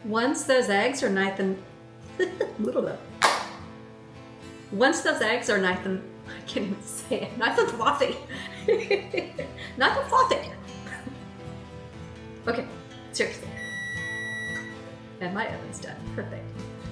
Once those eggs are nice and once those eggs are nice and I can't even say it, nice and frothy. Nice and frothy. Okay, seriously. And my oven's done. Perfect.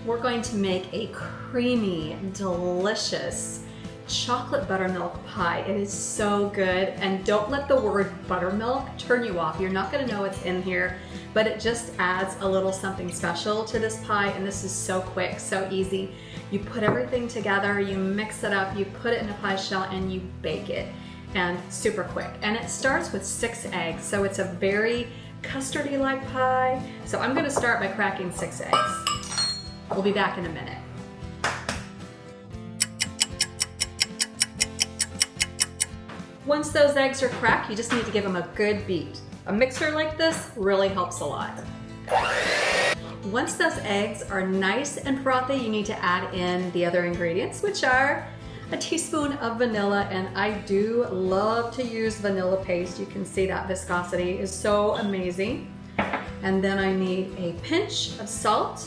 We're going to make a creamy, delicious chocolate buttermilk pie. It is so good, and don't let the word buttermilk turn you off. You're not going to know what's in here, but it just adds a little something special to this pie, and this is so quick, so easy. You put everything together, you mix it up, you put it in a pie shell, and you bake it, and super quick. And it starts with 6 eggs, so it's a very custardy-like pie. So I'm going to start by cracking 6 eggs. We'll be back in a minute. Once those eggs are cracked, you just need to give them a good beat. A mixer like this really helps a lot. Once those eggs are nice and frothy, you need to add in the other ingredients, which are a teaspoon of vanilla, and I do love to use vanilla paste. You can see that viscosity is so amazing. And then I need a pinch of salt.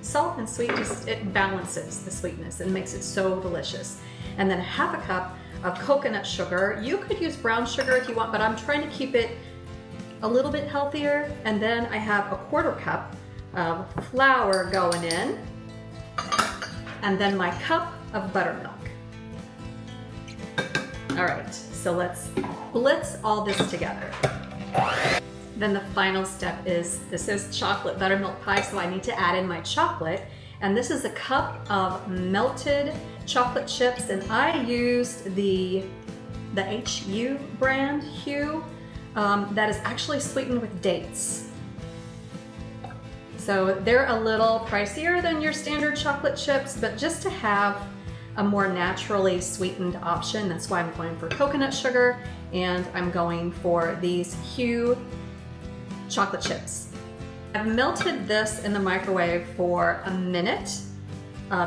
Salt and sweet, it balances the sweetness and makes it so delicious. And then 1/2 cup of coconut sugar. You could use brown sugar if you want, but I'm trying to keep it a little bit healthier. And then I have a 1/4 cup of flour going in, and then my cup of buttermilk. All right, so let's blitz all this together. Then the final step is, this is chocolate buttermilk pie, so I need to add in my chocolate. And this is a cup of melted chocolate chips, and I used the HU brand, that is actually sweetened with dates. So they're a little pricier than your standard chocolate chips, but just to have a more naturally sweetened option, that's why I'm going for coconut sugar, and I'm going for these HU chocolate chips. I've melted this in the microwave for a minute.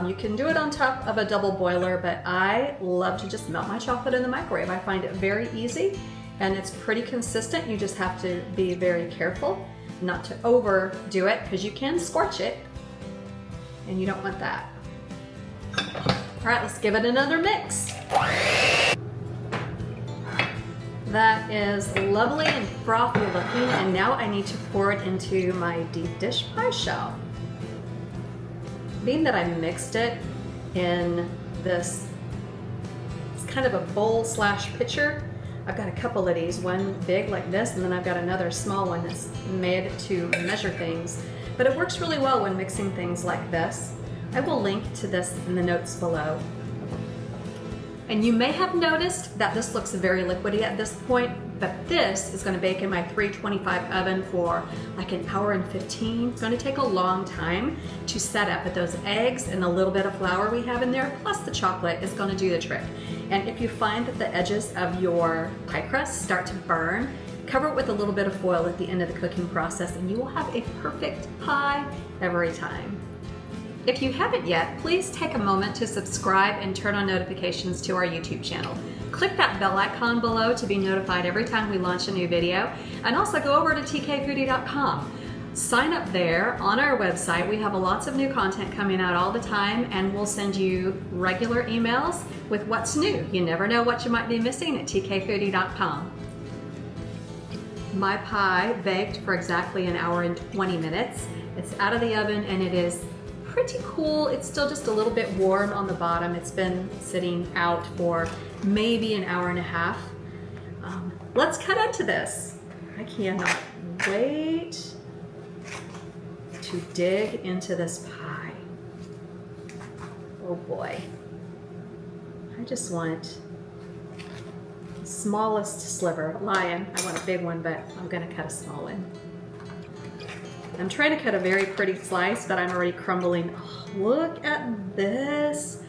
You can do it on top of a double boiler, but I love to just melt my chocolate in the microwave. I find it very easy, and it's pretty consistent. You just have to be very careful not to overdo it, because you can scorch it, and you don't want that. All right, let's give it another mix. That is lovely and frothy looking, and now I need to pour it into my deep dish pie shell. Being that I mixed it in this, it's kind of a bowl / pitcher, I've got a couple of these, one big like this, and then I've got another small one that's made to measure things. But it works really well when mixing things like this. I will link to this in the notes below. And you may have noticed that this looks very liquidy at this point, but this is going to bake in my 325 oven for like 1 hour and 15. It's going to take a long time to set up, but those eggs and a little bit of flour we have in there, plus the chocolate, is going to do the trick. And if you find that the edges of your pie crust start to burn, cover it with a little bit of foil at the end of the cooking process, and you will have a perfect pie every time. If you haven't yet, please take a moment to subscribe and turn on notifications to our YouTube channel. Click that bell icon below to be notified every time we launch a new video, and also go over to tkfoodie.com. Sign up there on our website. We have lots of new content coming out all the time, and we'll send you regular emails with what's new. You never know what you might be missing at tkfoodie.com. My pie baked for exactly 1 hour and 20 minutes. It's out of the oven, and it is pretty cool. It's still just a little bit warm on the bottom. It's been sitting out for maybe 1.5 hours. Let's cut into this. I cannot wait to dig into this pie. Oh boy. I just want the smallest sliver. Lying, I want a big one, but I'm gonna cut a small one. I'm trying to cut a very pretty slice, but I'm already crumbling. Oh, look at this.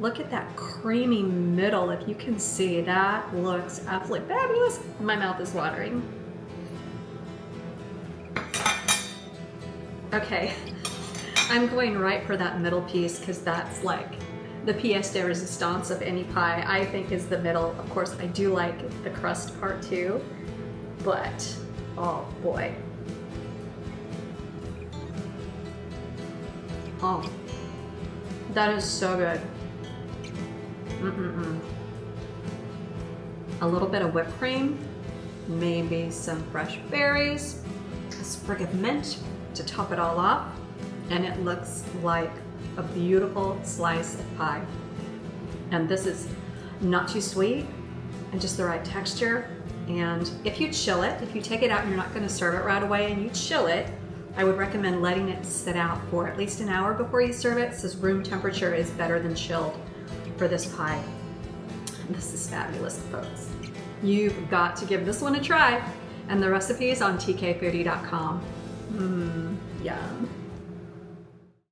Look at that creamy middle. If you can see, that looks absolutely fabulous. My mouth is watering. Okay, I'm going right for that middle piece, because that's like the pièce de résistance of any pie, I think, is the middle. Of course, I do like the crust part too, but oh boy. Oh, that is so good. A little bit of whipped cream, maybe some fresh berries, a sprig of mint to top it all off, and it looks like a beautiful slice of pie. And this is not too sweet and just the right texture. And if you chill it, if you take it out and you're not going to serve it right away and you chill it, I would recommend letting it sit out for at least an hour before you serve it, since room temperature is better than chilled for this pie. This is fabulous, folks. You've got to give this one a try, and the recipe is on tkfoodie.com. Yum.